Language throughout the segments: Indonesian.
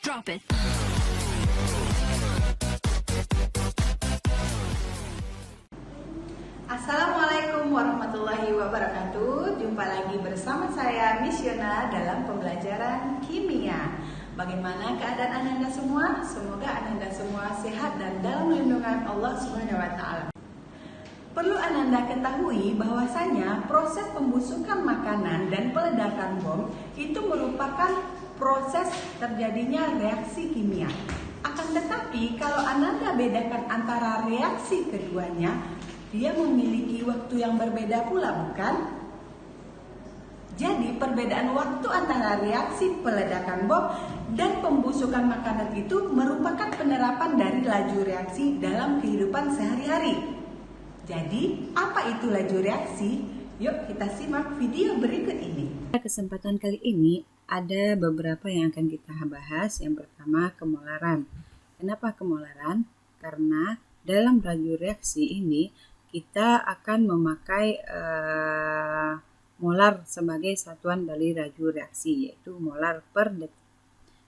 Drop it. Assalamualaikum warahmatullahi wabarakatuh. Jumpa lagi bersama saya Miss Yona dalam pembelajaran kimia. Bagaimana keadaan Ananda semua? Semoga Ananda semua sehat dan dalam lindungan Allah Subhanahu wa taala. Perlu Ananda ketahui bahwasanya proses pembusukan makanan dan peledakan bom itu merupakan proses terjadinya reaksi kimia. Akan tetapi kalau Ananda bedakan antara reaksi keduanya, dia memiliki waktu yang berbeda pula, bukan? Jadi perbedaan waktu antara reaksi peledakan bom dan pembusukan makanan itu merupakan penerapan dari laju reaksi dalam kehidupan sehari-hari. Jadi, apa itu laju reaksi? Yuk kita simak video berikut ini. Pada kesempatan kali ini ada beberapa yang akan kita bahas. Yang pertama, kemolaran. Kenapa kemolaran? Karena dalam laju reaksi ini kita akan memakai molar sebagai satuan dari laju reaksi, yaitu molar per detik.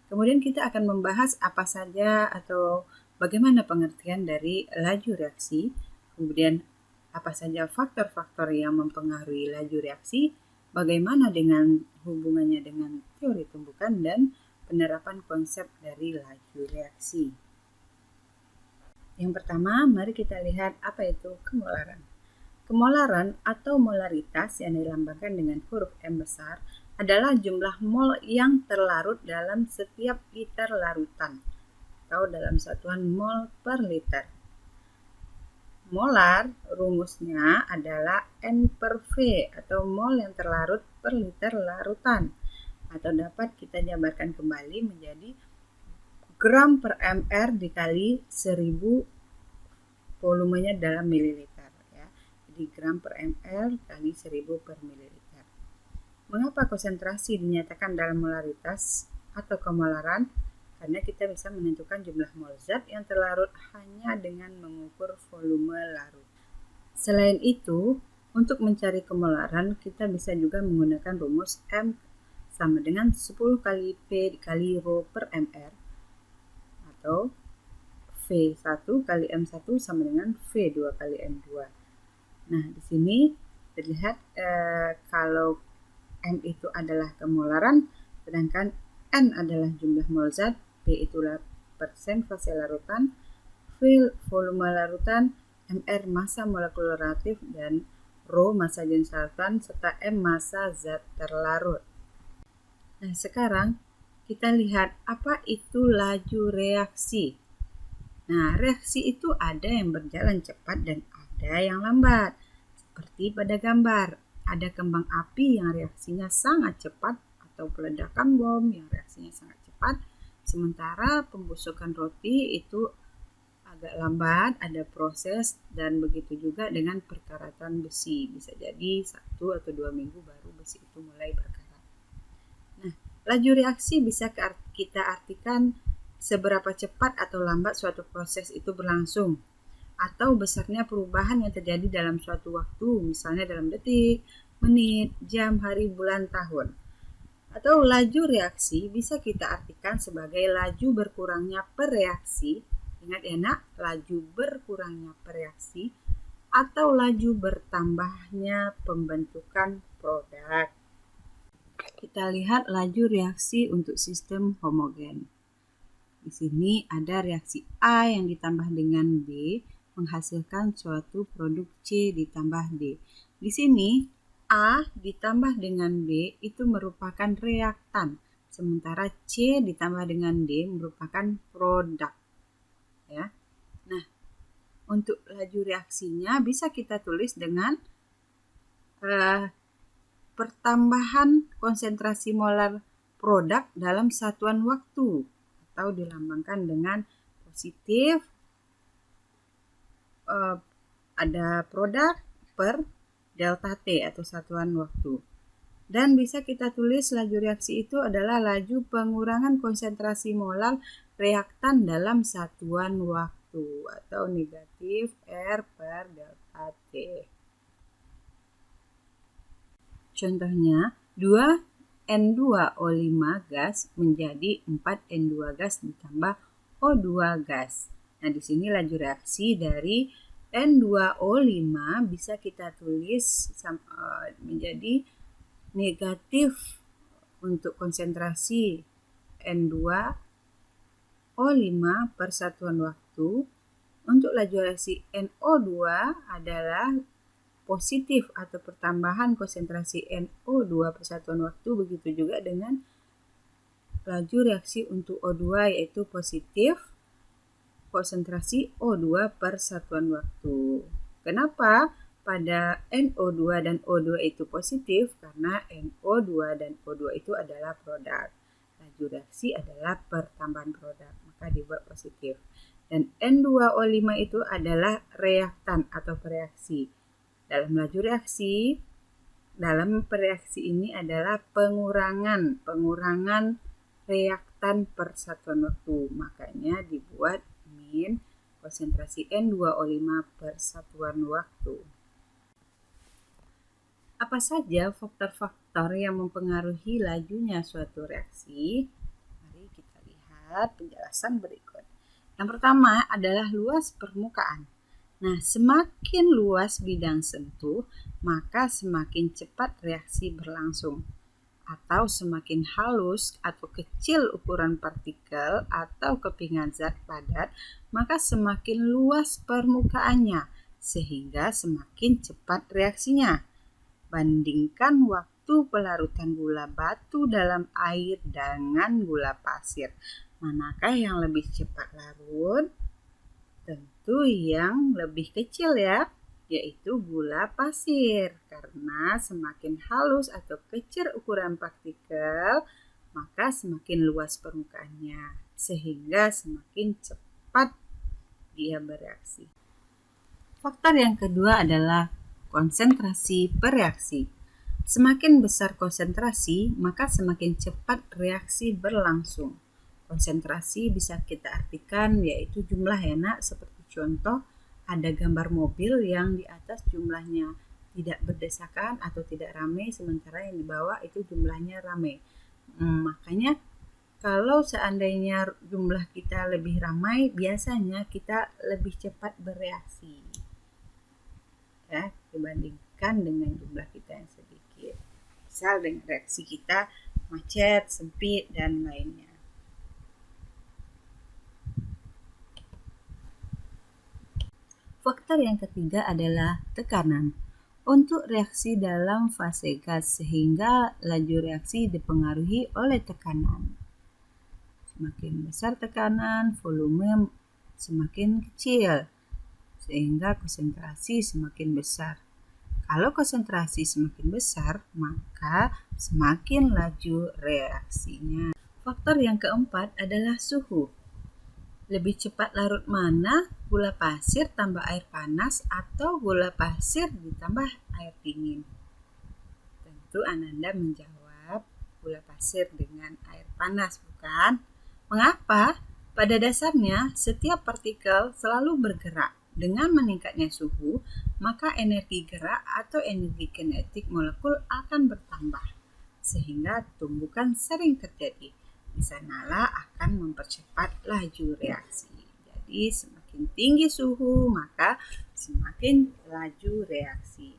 Kemudian kita akan membahas apa saja atau bagaimana pengertian dari laju reaksi, kemudian apa saja faktor-faktor yang mempengaruhi laju reaksi, bagaimana dengan hubungannya dengan teori tumbukan, dan penerapan konsep dari laju reaksi. Yang pertama, mari kita lihat apa itu kemolaran. Kemolaran atau molaritas yang dilambangkan dengan huruf M besar adalah jumlah mol yang terlarut dalam setiap liter larutan atau dalam satuan mol per liter. Molar rumusnya adalah N per V atau mol yang terlarut per liter larutan, atau dapat kita jabarkan kembali menjadi gram per mr dikali 1000 volumenya dalam mililiter, ya. Jadi gram per ml kali 1000 per mililiter. Mengapa konsentrasi dinyatakan dalam molaritas atau kemolaran? Karena kita bisa menentukan jumlah mol zat yang terlarut hanya dengan mengukur volume larut. Selain itu, untuk mencari kemolaran kita bisa juga menggunakan rumus M sama dengan 10 kali P dikali Rho per mr, atau V1 kali M1 sama dengan V2 kali M2. Nah, di sini terlihat kalau M itu adalah kemolaran, sedangkan N adalah jumlah mol zat, P itulah persen fase larutan, V volume larutan, Mr massa molekul reaktif, dan Rho massa jenis larutan, serta M massa zat terlarut. Nah, sekarang kita lihat apa itu laju reaksi. Nah, reaksi itu ada yang berjalan cepat dan ada yang lambat. Seperti pada gambar, ada kembang api yang reaksinya sangat cepat atau peledakan bom yang reaksinya sangat cepat. Sementara pembusukan roti itu agak lambat, ada proses, dan begitu juga dengan perkaratan besi. Bisa jadi 1 atau 2 minggu baru besi itu mulai berkarat. Nah, laju reaksi bisa kita artikan seberapa cepat atau lambat suatu proses itu berlangsung, atau besarnya perubahan yang terjadi dalam suatu waktu, misalnya dalam detik, menit, jam, hari, bulan, tahun. Atau laju reaksi bisa kita artikan sebagai laju berkurangnya per reaksi. Ingat ya nak, laju berkurangnya per reaksi atau laju bertambahnya pembentukan produk. Kita lihat laju reaksi untuk sistem homogen. Di sini ada reaksi A yang ditambah dengan B menghasilkan suatu produk C ditambah D. Di sini A ditambah dengan B itu merupakan reaktan, sementara C ditambah dengan D merupakan produk. Ya. Nah, untuk laju reaksinya bisa kita tulis dengan pertambahan konsentrasi molar produk dalam satuan waktu, atau dilambangkan dengan positif ada produk per delta T atau satuan waktu. Dan bisa kita tulis laju reaksi itu adalah laju pengurangan konsentrasi molar reaktan dalam satuan waktu, atau negatif R per delta T. Contohnya, 2 N2O5 gas menjadi 4N2 gas ditambah O2 gas. Nah, di sini laju reaksi dari N2O5 bisa kita tulis menjadi negatif untuk konsentrasi N2O5 per satuan waktu. Untuk laju reaksi NO2 adalah positif atau pertambahan konsentrasi NO2 per satuan waktu. Begitu juga dengan laju reaksi untuk O2 yaitu positif konsentrasi O2 per satuan waktu. Kenapa pada NO2 dan O2 itu positif? Karena NO2 dan O2 itu adalah produk. Laju reaksi adalah pertambahan produk, maka dibuat positif. Dan N2O5 itu adalah reaktan atau pereaksi. Dalam laju reaksi, dalam pereaksi ini adalah pengurangan reaktan per satuan waktu. Makanya dibuat min konsentrasi N2O5 per satuan waktu. Apa saja faktor-faktor yang mempengaruhi lajunya suatu reaksi? Mari kita lihat penjelasan berikut. Yang pertama adalah luas permukaan. Nah, semakin luas bidang sentuh, maka semakin cepat reaksi berlangsung. Atau semakin halus atau kecil ukuran partikel atau kepingan zat padat, maka semakin luas permukaannya, sehingga semakin cepat reaksinya. Bandingkan waktu pelarutan gula batu dalam air dengan gula pasir. Manakah yang lebih cepat larut? Tentu yang lebih kecil ya, yaitu gula pasir. Karena semakin halus atau kecil ukuran partikel, maka semakin luas permukaannya, sehingga semakin cepat dia bereaksi. Faktor yang kedua adalah konsentrasi pereaksi. Semakin besar konsentrasi, maka semakin cepat reaksi berlangsung. Konsentrasi bisa kita artikan yaitu jumlah ya nak, seperti contoh ada gambar mobil yang di atas jumlahnya tidak berdesakan atau tidak ramai, sementara yang di bawah itu jumlahnya ramai. Makanya kalau seandainya jumlah kita lebih ramai, biasanya kita lebih cepat bereaksi ya, dibandingkan dengan jumlah kita yang sedikit. Misal dengan reaksi kita macet, sempit, dan lainnya. Faktor yang ketiga adalah tekanan. Untuk reaksi dalam fase gas, sehingga laju reaksi dipengaruhi oleh tekanan. Semakin besar tekanan, volume semakin kecil, sehingga konsentrasi semakin besar. Kalau konsentrasi semakin besar, maka semakin laju reaksinya. Faktor yang keempat adalah suhu. Lebih cepat larut mana? Gula pasir tambah air panas atau gula pasir ditambah air dingin? Tentu Ananda menjawab gula pasir dengan air panas, bukan? Mengapa? Pada dasarnya, setiap partikel selalu bergerak. Dengan meningkatnya suhu, maka energi gerak atau energi kinetik molekul akan bertambah, sehingga tumbukan sering terjadi. Di sanalah akan mempercepat laju reaksi. Jadi semakin tinggi suhu, maka semakin laju reaksi.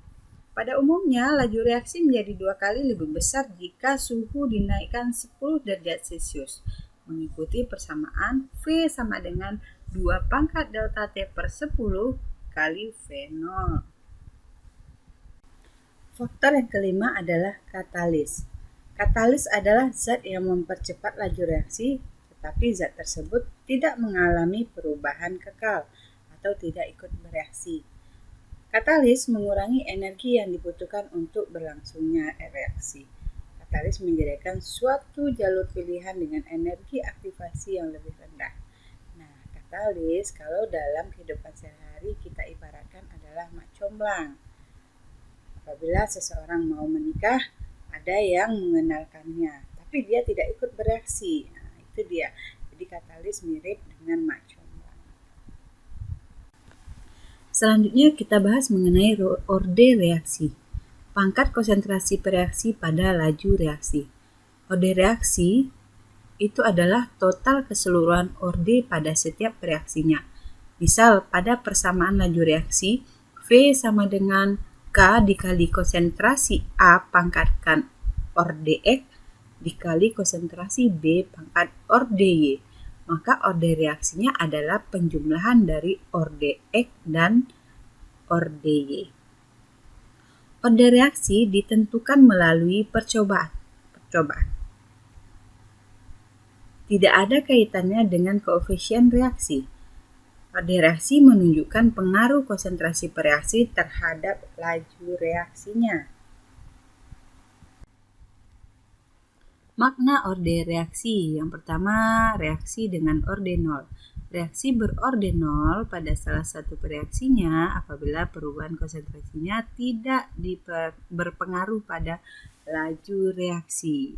Pada umumnya, laju reaksi menjadi 2 kali lebih besar jika suhu dinaikkan 10 derajat Celcius. Mengikuti persamaan V sama dengan 2 pangkat delta T per 10 kali V0. Faktor yang kelima adalah katalis. Katalis adalah zat yang mempercepat laju reaksi, tetapi zat tersebut tidak mengalami perubahan kekal atau tidak ikut bereaksi. Katalis mengurangi energi yang dibutuhkan untuk berlangsungnya reaksi. Katalis menjadikan suatu jalur pilihan dengan energi aktivasi yang lebih rendah. Nah, katalis kalau dalam kehidupan sehari-hari kita ibaratkan adalah mak comblang. Apabila seseorang mau menikah, ada yang mengenalkannya, tapi dia tidak ikut bereaksi. Nah, itu dia. Jadi katalis mirip dengan mak comblang. Selanjutnya kita bahas mengenai orde reaksi. Pangkat konsentrasi pereaksi pada laju reaksi. Orde reaksi itu adalah total keseluruhan orde pada setiap reaksinya. Misal, pada persamaan laju reaksi, V sama dengan K dikali konsentrasi A pangkatkan orde X dikali konsentrasi B pangkat orde Y. Maka orde reaksinya adalah penjumlahan dari orde X dan orde Y. Orde reaksi ditentukan melalui percobaan. Tidak ada kaitannya dengan koefisien reaksi. Orde reaksi menunjukkan pengaruh konsentrasi per reaksi terhadap laju reaksinya. Makna orde reaksi. Yang pertama, reaksi dengan orde nol. Reaksi berorde nol pada salah satu reaksinya apabila perubahan konsentrasinya tidak berpengaruh pada laju reaksi.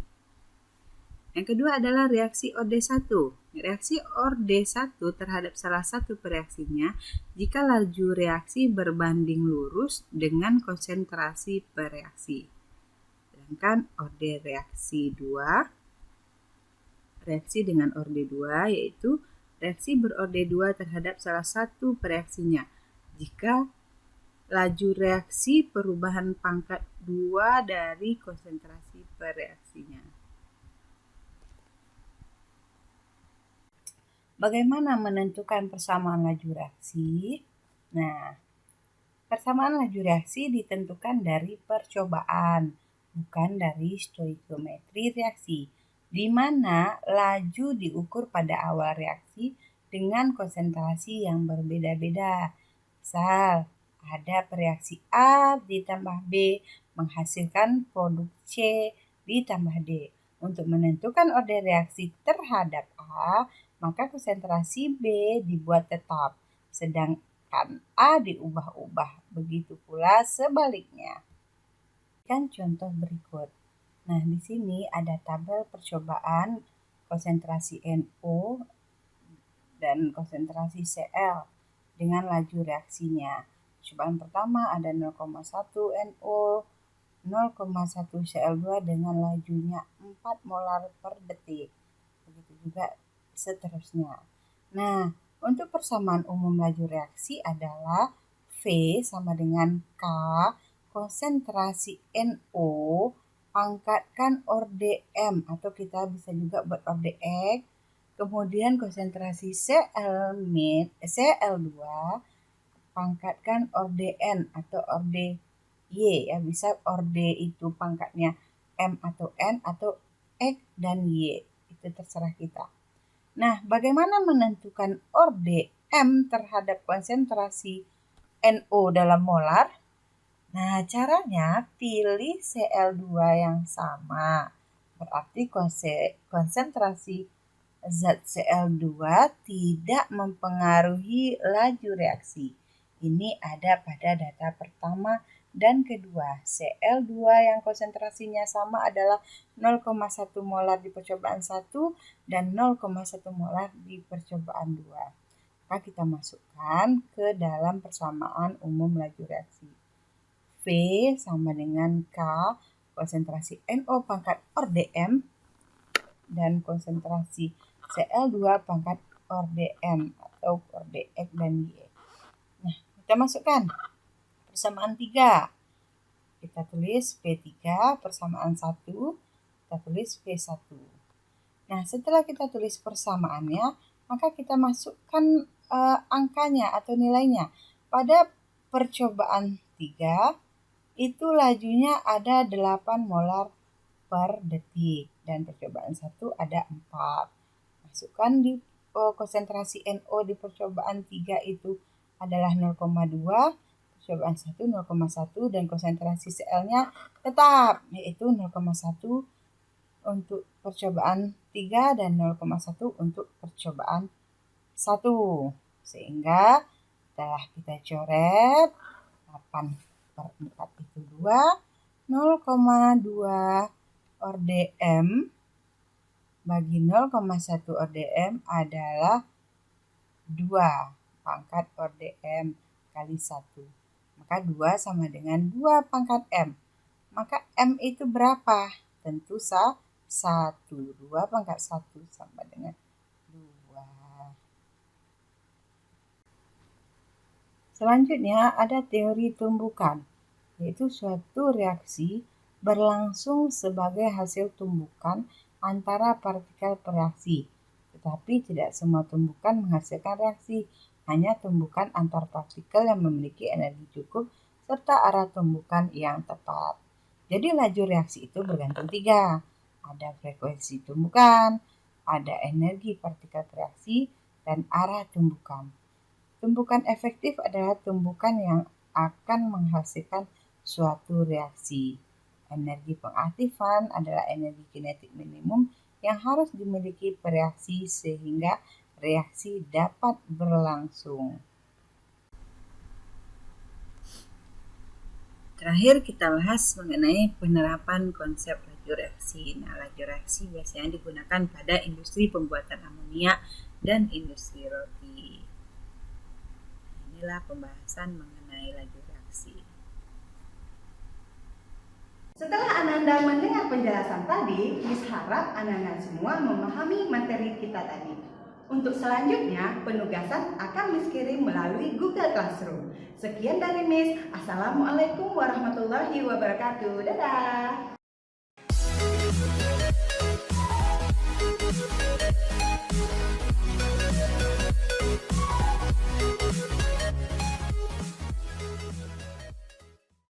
Yang kedua adalah reaksi orde 1. Reaksi orde 1 terhadap salah satu reaksinya jika laju reaksi berbanding lurus dengan konsentrasi per reaksi. Sedangkan orde reaksi 2, reaksi dengan orde 2 yaitu reaksi berorde 2 terhadap salah satu reaksinya jika laju reaksi perubahan pangkat 2 dari konsentrasi per reaksinya. Bagaimana menentukan persamaan laju reaksi? Nah, persamaan laju reaksi ditentukan dari percobaan, bukan dari stoikiometri reaksi, di mana laju diukur pada awal reaksi dengan konsentrasi yang berbeda-beda. Misal, ada reaksi A ditambah B menghasilkan produk C ditambah D. Untuk menentukan orde reaksi terhadap A, maka konsentrasi B dibuat tetap, sedangkan A diubah-ubah. Begitu pula sebaliknya. Kan contoh berikut. Nah, di sini ada tabel percobaan konsentrasi NO dan konsentrasi Cl dengan laju reaksinya. Percobaan pertama ada 0,1 NO, 0,1 Cl2 dengan lajunya 4 molar per detik. Begitu juga seterusnya. Nah, untuk persamaan umum laju reaksi adalah V sama dengan K konsentrasi NO pangkatkan orde M, atau kita bisa juga buat orde X, kemudian konsentrasi Cl2 pangkatkan orde N atau orde Y, ya bisa orde itu pangkatnya M atau N atau X dan Y, itu terserah kita. Nah, bagaimana menentukan orde M terhadap konsentrasi NO dalam molar? Nah, caranya pilih Cl2 yang sama. Berarti konsentrasi zat Cl2 tidak mempengaruhi laju reaksi. Ini ada pada data pertama dan kedua. Cl2 yang konsentrasinya sama adalah 0,1 molar di percobaan 1 dan 0,1 molar di percobaan 2. Maka kita masukkan ke dalam persamaan umum laju reaksi. V sama dengan K konsentrasi NO pangkat orde M dan konsentrasi Cl2 pangkat orde N atau orde X dan Y. Nah, kita masukkan persamaan 3. Kita tulis P3 persamaan 1, kita tulis P1. Nah, setelah kita tulis persamaannya, maka kita masukkan angkanya atau nilainya. Pada percobaan 3, itu lajunya ada 8 molar per detik dan percobaan 1 ada 4. Masukkan di konsentrasi NO di percobaan 3 itu adalah 0,2, percobaan 1 0,1 dan konsentrasi Cl-nya tetap yaitu 0,1 untuk percobaan 3 dan 0,1 untuk percobaan 1. Sehingga setelah kita coret 8/4 itu 2, 0,2 orde M bagi 0,1 orde M adalah 2 pangkat orde M kali 1. Maka 2 sama dengan 2 pangkat M. Maka M itu berapa? Tentu 1. 2 pangkat 1 sama dengan 2. Selanjutnya ada teori tumbukan, yaitu suatu reaksi berlangsung sebagai hasil tumbukan antara partikel bereaksi. Tetapi tidak semua tumbukan menghasilkan reaksi, hanya tumbukan antar partikel yang memiliki energi cukup serta arah tumbukan yang tepat. Jadi laju reaksi itu bergantung 3. Ada frekuensi tumbukan, ada energi partikel bereaksi, dan arah tumbukan. Tumbukan efektif adalah tumbukan yang akan menghasilkan suatu reaksi. Energi pengaktifan adalah energi kinetik minimum yang harus dimiliki bereaksi sehingga reaksi dapat berlangsung. Terakhir kita bahas mengenai penerapan konsep laju reaksi. Nah, laju reaksi biasanya digunakan pada industri pembuatan amonia dan industri roti. Inilah pembahasan mengenai laju reaksi. Setelah Ananda mendengar penjelasan tadi, Miss harap Ananda semua memahami materi kita tadi. Untuk selanjutnya, penugasan akan Miss kirim melalui Google Classroom. Sekian dari Miss. Assalamualaikum warahmatullahi wabarakatuh. Dadah!